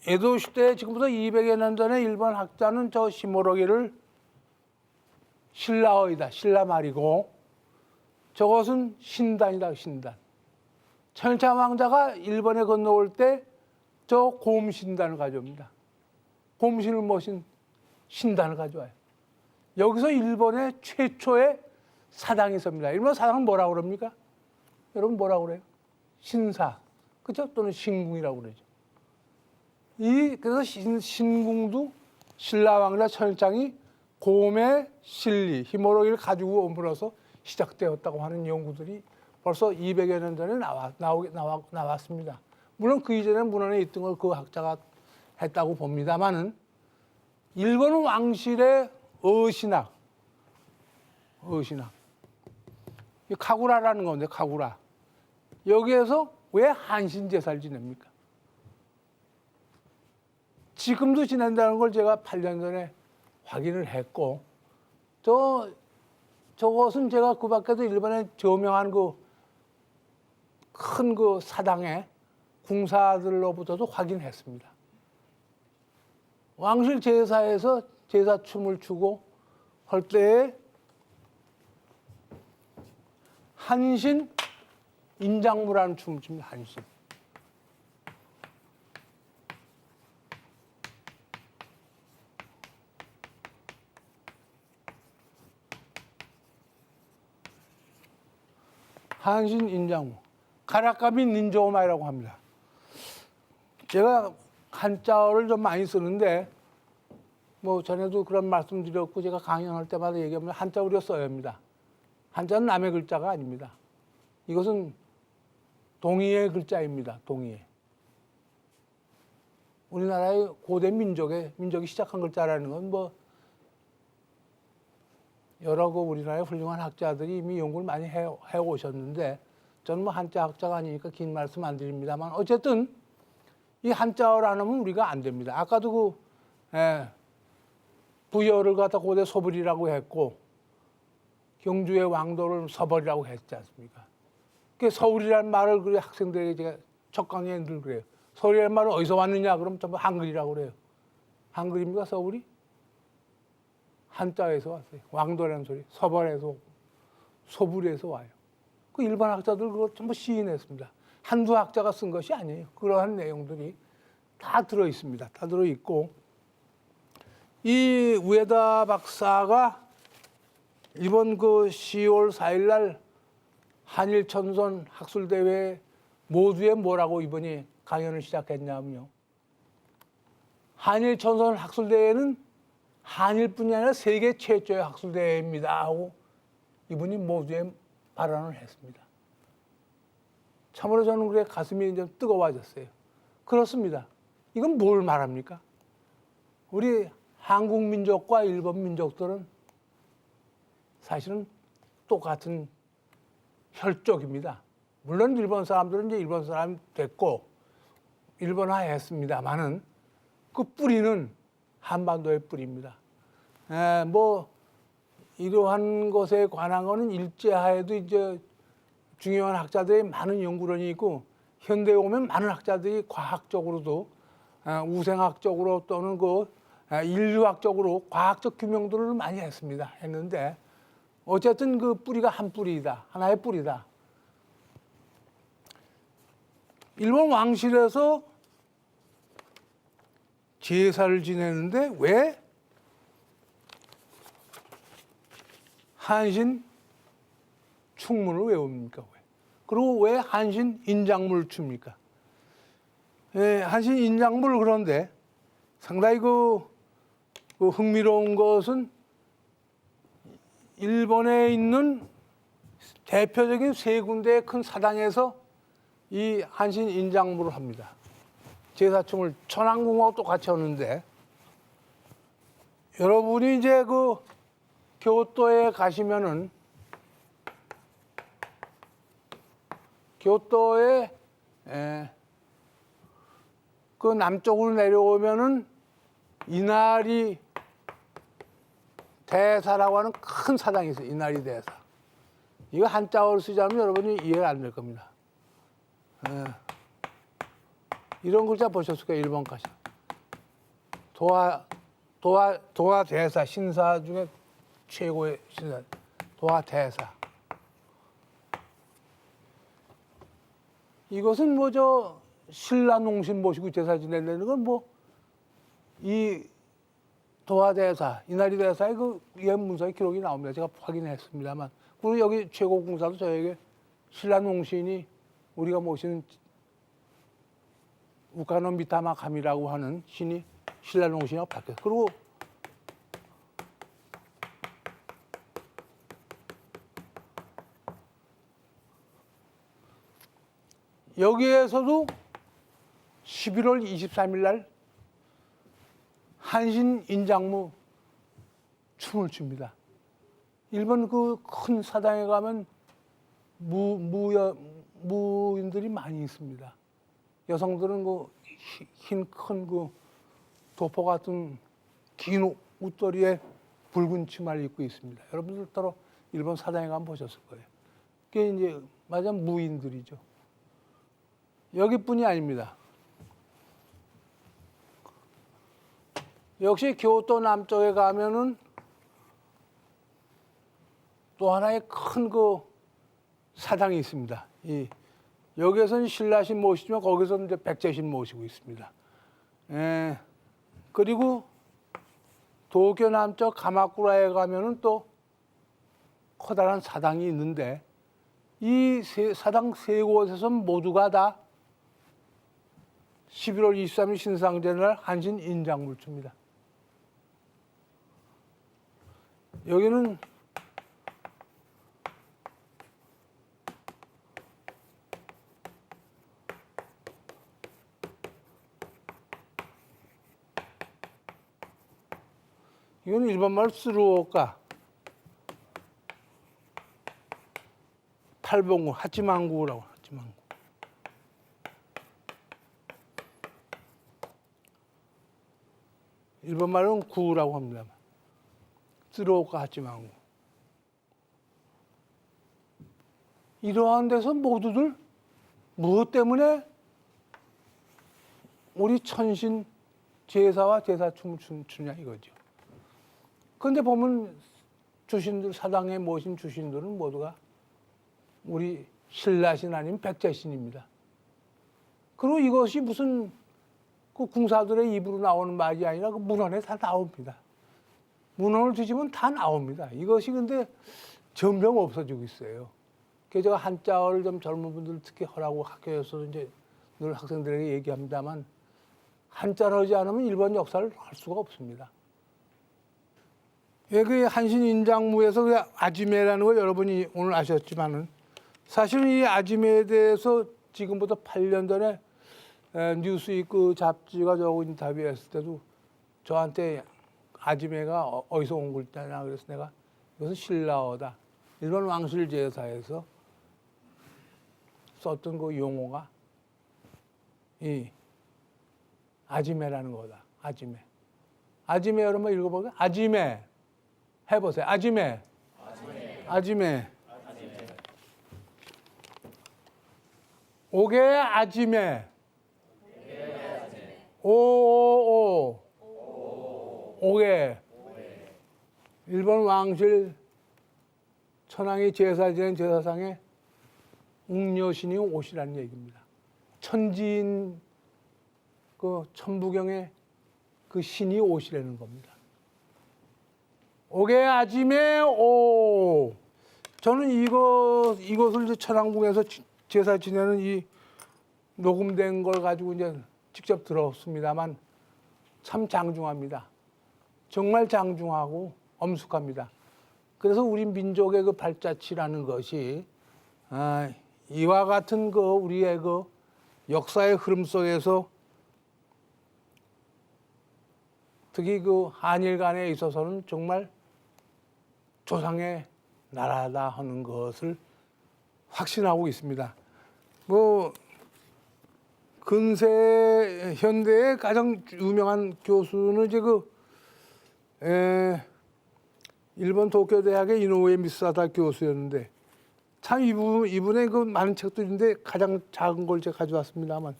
에도 시대 지금부터 200여 년 전에 일본 학자는 저 시모로기를 신라어이다. 신라 말이고 저것은 신단이다. 신단. 천일차 왕자가 일본에 건너올 때 저 곰신단을 가져옵니다. 곰신을 모신 신단을 가져와요. 여기서 일본의 최초의 사당이 있습니다. 일본 사당은 뭐라고 그럽니까? 여러분 뭐라고 그래요? 신사. 그죠? 또는 신궁이라고 그러죠. 그래서 신궁도 신라왕자 천일장이 곰의 실리, 히모로기를 가지고 옴으로써 시작되었다고 하는 연구들이 벌써 200여 년 전에 나왔습니다. 물론 그 이전에 문헌에 있던 걸 그 학자가 했다고 봅니다만은 일본 왕실의 어신학, 이 카구라라는 건데 카구라. 여기에서 왜 한신 제사를 지냅니까? 지금도 지낸다는 걸 제가 8년 전에 확인을 했고, 저것은 제가 그 밖에도 일본에 저명한 큰 사당의 궁사들로부터도 확인했습니다. 왕실 제사에서 제사춤을 추고 할 때에 한신 인장무라는 춤을 춥니다. 한신. 한신 인장무. 가라카미 닌조마이라고 합니다. 제가 한자어를 좀 많이 쓰는데 뭐 전에도 그런 말씀 드렸고 제가 강연할 때마다 얘기하면 한자 우리가 써야 합니다. 한자는 남의 글자가 아닙니다. 이것은 동이의 글자입니다. 동이의. 우리나라의 고대 민족이 시작한 글자라는 건 뭐 여러 우리나라의 훌륭한 학자들이 이미 연구를 많이 해오셨는데 저는 뭐 한자 학자가 아니니까 긴 말씀 안 드립니다만 어쨌든 이 한자어를 안 하면 우리가 안 됩니다. 아까도 부여를 갖다 고대 소불이라고 했고 경주의 왕도를 서벌이라고 했지 않습니까? 그 서울이라는 말을 그 학생들에게 제가 첫 강의에 늘 그래요. 서울이라는 말은 어디서 왔느냐? 그럼 전부 한글이라고 그래요. 한글입니까 서울이? 한자에서 왔어요. 왕도라는 소리. 서벌에서 소불에서 와요. 그 일반 학자들 그거 전부 시인했습니다. 한두 학자가 쓴 것이 아니에요. 그러한 내용들이 다 들어있습니다. 다 들어있고 이 우에다 박사가 이번 10월 4일 날 한일천손 학술대회 모두에 뭐라고 이번이 강연을 시작했냐면요. 한일천손 학술대회는 한일뿐이 아니라 세계 최초의 학술대회입니다 하고 이분이 모두에 발언을 했습니다. 참으로 저는 그래 가슴이 좀 뜨거워졌어요. 그렇습니다. 이건 뭘 말합니까? 우리 한국 민족과 일본 민족들은 사실은 똑같은 혈족입니다. 물론 일본 사람들은 이제 일본 사람 됐고 일본화했습니다만은 그 뿌리는 한반도의 뿌리입니다. 뭐 이러한 것에 관한 거는 일제하에도 이제 중요한 학자들의 많은 연구론이 있고 현대에 오면 많은 학자들이 과학적으로도 우생학적으로 또는 인류학적으로 과학적 규명들을 많이 했는데 어쨌든 그 뿌리가 한 뿌리이다. 하나의 뿌리다. 일본 왕실에서 제사를 지내는데 왜 한신 충문을 외웁니까? 그리고 왜 한신 인장물을 춥니까? 한신 인장물 그런데 상당히 그 흥미로운 것은 일본에 있는 대표적인 세 군데의 큰 사당에서 이 한신 인장물을 합니다. 제사춤을 천안궁하고 똑같이 하는데 여러분이 이제 교토에 가시면은 교토에 그 남쪽으로 내려오면은 이나리 대사라고 하는 큰 사당이 있어요. 이나리 대사. 이거 한자어를 쓰자면 여러분이 이해가 안 될 겁니다. 이런 글자 보셨을 거예요. 일본 가시. 도화 대사 신사 중에 최고의 신사 도화 대사. 이것은 뭐 저 신라 농신 모시고 제사 지낸다는 건 뭐 이 도화 대사 이날이 대사의 그 옛문서에 기록이 나옵니다. 제가 확인했습니다만 그리고 여기 최고 공사도 저에게 신라 농신이 우리가 모시는 우카노 미타마 가미라고 하는 신이 신라 농신이라고 밝혔어요. 그리고 여기에서도 11월 23일 날 한신 인장무 춤을 춥니다. 일본 그 큰 사당에 가면 무인들이 많이 있습니다. 여성들은 그 흰 큰 그 도포 같은 긴 옷도리에 붉은 치마를 입고 있습니다. 여러분들 따로 일본 사당에 가면 보셨을 거예요. 그게 이제 맞아 무인들이죠. 여기뿐이 아닙니다. 역시 교토 남쪽에 가면은 또 하나의 큰 그 사당이 있습니다. 여기에서는 신라신 모시지만 거기서는 이제 백제신 모시고 있습니다. 그리고 도쿄 남쪽 가마쿠라에 가면은 또 커다란 사당이 있는데 이 사당 세 곳에서 모두가 다 11월 23일 신상제 날 한신 인장물 춥니다. 여기는 이건 일본말로 쓰루오카 팔봉구 하치망구라고 하치망구. 일본말로는 구라고 합니다. 쓰루오카 하치망구. 이러한 데서 모두들 무엇 때문에 우리 천신 제사와 제사춤을 추냐 이거죠. 그런데 보면 주신들 사당에 모신 주신들은 모두가 우리 신라신 아닌 백제신입니다. 그리고 이것이 무슨 그 궁사들의 입으로 나오는 말이 아니라 그 문헌에 다 나옵니다. 문헌을 뒤지면 다 나옵니다. 이것이 근데 점점 없어지고 있어요. 그래서 제가 한자어를 좀 젊은 분들 특히 하라고 학교에서 이제 늘 학생들에게 얘기합니다만 한자를 하지 않으면 일본 역사를 할 수가 없습니다. 예, 그 한신 인장무에서 그 아지매라는 걸 여러분이 오늘 아셨지만은 사실은 이 아지매에 대해서 지금부터 8년 전에 뉴스윗 그 잡지가 저하고 인터뷰했을 때도 저한테 아지매가 어디서 온 글자냐 그래서 내가 이것은 신라어다. 일본 왕실 제사에서 썼던 그 용어가 이 아지매라는 거다. 아지매. 아지매 여러분 읽어보세요. 아지매. 해보세요. 아지매. 아지매. 오게 아지매. 오오오. 오게. 일본 왕실 천황이 제사 지낸 제사상에 웅녀신이 옷이라는 얘기입니다. 천지인 그 천부경의 그 신이 옷이라는 겁니다. 오게 아지매 오. 저는 이것을 이제 천왕궁에서 제사 지내는 이 녹음된 걸 가지고 이제 직접 들었습니다만 참 장중합니다. 정말 장중하고 엄숙합니다. 그래서 우리 민족의 그 발자취라는 것이 이와 같은 그 우리의 그 역사의 흐름 속에서 특히 그 한일 간에 있어서는 정말 조상의 나라다 하는 것을 확신하고 있습니다. 뭐 근세 현대의 가장 유명한 교수는 이제 일본 도쿄 대학의 이노우에 미사다 교수였는데 참 이분의 그 많은 책들인데 가장 작은 걸 제가 가져왔습니다만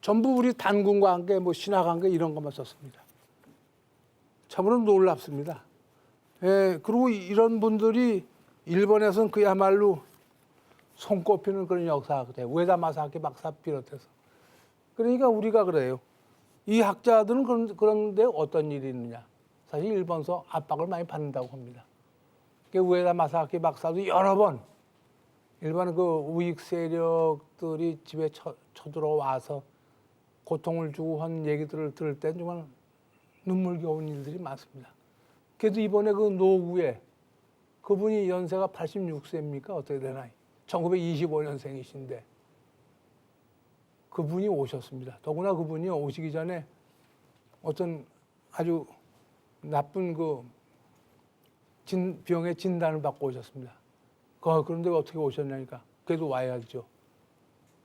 전부 우리 단군과 함께 뭐 신학관계 이런 것만 썼습니다. 참으로 놀랍습니다. 예, 그리고 이런 분들이 일본에서는 그야말로 손꼽히는 그런 역사가 돼요. 우에다 마사키 박사 비롯해서. 그러니까 우리가 그래요. 이 학자들은 그런데 어떤 일이 있느냐. 사실 일본서 압박을 많이 받는다고 합니다. 우에다 마사키 박사도 여러 번 일본 그 우익 세력들이 집에 쳐들어와서 고통을 주고 한 얘기들을 들을 때 정말 눈물겨운 일들이 많습니다. 그래도 이번에 그 노구에 그분이 연세가 86세입니까? 어떻게 되나요? 1925년생이신데 그분이 오셨습니다. 더구나 그분이 오시기 전에 어떤 아주 나쁜 그 병의 진단을 받고 오셨습니다. 그런데 어떻게 오셨냐니까 그래도 와야죠.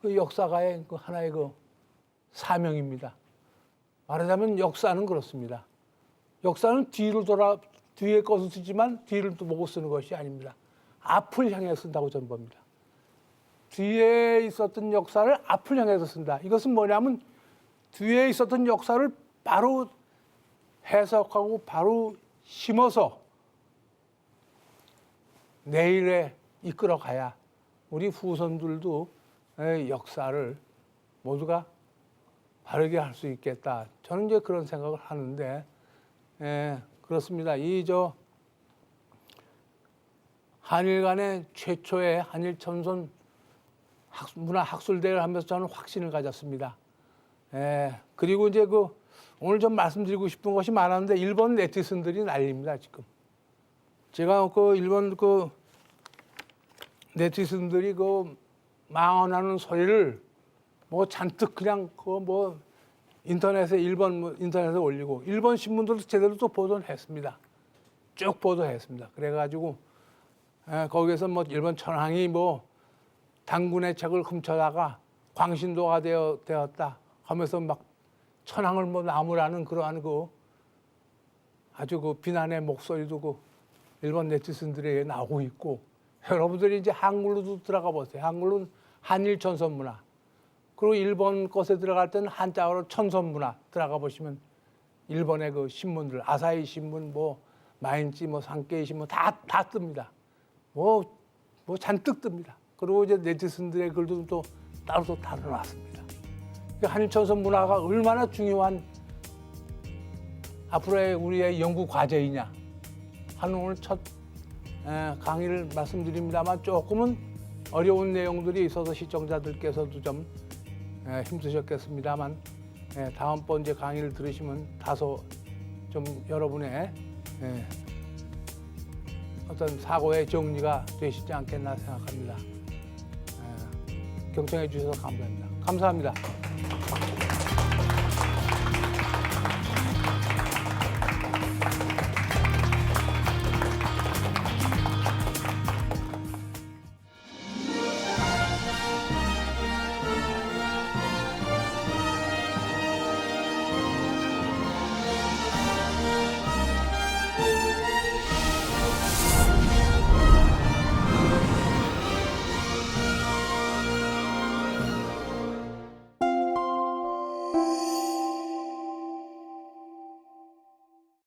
그 역사가의 그 하나의 그 사명입니다. 말하자면 역사는 그렇습니다. 역사는 뒤에 것을 쓰지만 뒤를 또 보고 쓰는 것이 아닙니다. 앞을 향해 쓴다고 저는 봅니다. 뒤에 있었던 역사를 앞을 향해서 쓴다. 이것은 뭐냐면 뒤에 있었던 역사를 바로 해석하고 바로 심어서 내일에 이끌어 가야 우리 후손들도 역사를 모두가 바르게 할 수 있겠다. 저는 이제 그런 생각을 하는데, 그렇습니다. 한일 간의 최초의 한일 천손 문화 학술대회를 하면서 저는 확신을 가졌습니다. 그리고 이제 오늘 좀 말씀드리고 싶은 것이 많았는데 일본 네티즌들이 난립니다 지금. 제가 일본 네티즌들이 망언하는 소리를 잔뜩 그냥 인터넷에 올리고 일본 신문들도 제대로 또 보도는 했습니다. 쭉 보도했습니다. 그래가지고 거기에서 일본 천황이 당군의 책을 훔쳐다가 광신도가 되었다 하면서 막 천황을 나무라는 그러한 아주 비난의 목소리도 일본 네티즌들에게 나오고 있고 여러분들이 이제 한글로도 들어가 보세요. 한글로는 한일 천손문화. 그리고 일본 것에 들어갈 때는 한자어로 천손문화 들어가 보시면 일본의 그 신문들 아사히 신문 마인지 산케이 신문 다 뜹니다. 잔뜩 뜹니다. 그리고 이제 네티즌들의 글도 또 따로 또 다뤄놨습니다. 한일 천손 문화가 얼마나 중요한 앞으로의 우리의 연구 과제이냐 하는 오늘 첫 강의를 말씀드립니다만 조금은 어려운 내용들이 있어서 시청자들께서도 좀 힘드셨겠습니다만 다음번 이제 강의를 들으시면 다소 좀 여러분의 어떤 사고의 정리가 되시지 않겠나 생각합니다. 경청해 주셔서 감사합니다. 감사합니다.